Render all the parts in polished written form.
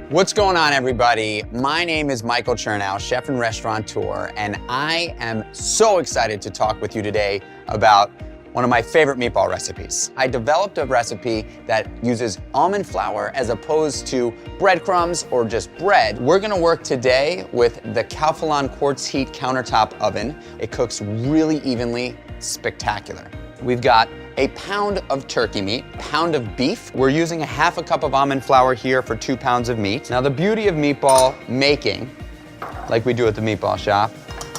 What's going on, everybody? My name is Michael Chernow, chef and restaurateur, and I am so excited to talk with you today about one of my favorite meatball recipes. I developed a recipe that uses almond flour as opposed to breadcrumbs or just bread. We're gonna work today with the Calphalon quartz heat countertop oven. It cooks really evenly, spectacular. We've got a pound of turkey meat, pound of beef. We're using a half a cup of almond flour here for 2 pounds of meat. Now the beauty of meatball making, like we do at the meatball shop,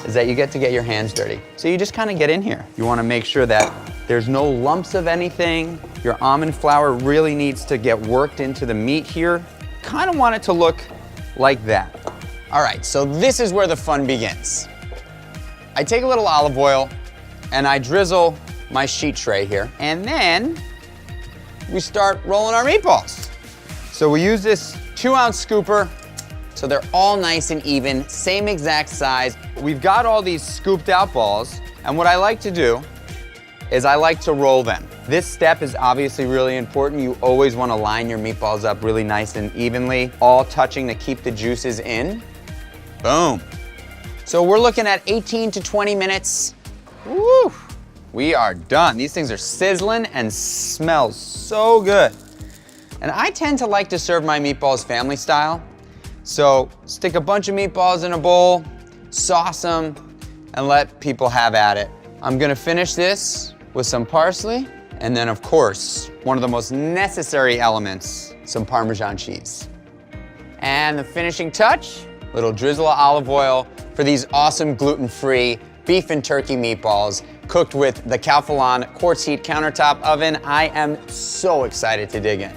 is that you get to get your hands dirty. So you just kind of get in here. You want to make sure that there's no lumps of anything. Your almond flour really needs to get worked into the meat here. Kind of want it to look like that. All right, so this is where the fun begins. I take a little olive oil and I drizzle my sheet tray here, and then we start rolling our meatballs. So we use this 2-ounce scooper, so they're all nice and even, same exact size. We've got all these scooped out balls, and what I like to do is I like to roll them. This step is obviously really important. You always want to line your meatballs up really nice and evenly, all touching to keep the juices in. Boom. So we're looking at 18 to 20 minutes. Woo! We are done. These things are sizzling and smell so good. And I tend to like to serve my meatballs family style. So stick a bunch of meatballs in a bowl, sauce them, and let people have at it. I'm gonna finish this with some parsley, and then of course, one of the most necessary elements, some Parmesan cheese. And the finishing touch, little drizzle of olive oil for these awesome gluten-free beef and turkey meatballs cooked with the Calphalon quartz heat countertop oven. I am so excited to dig in.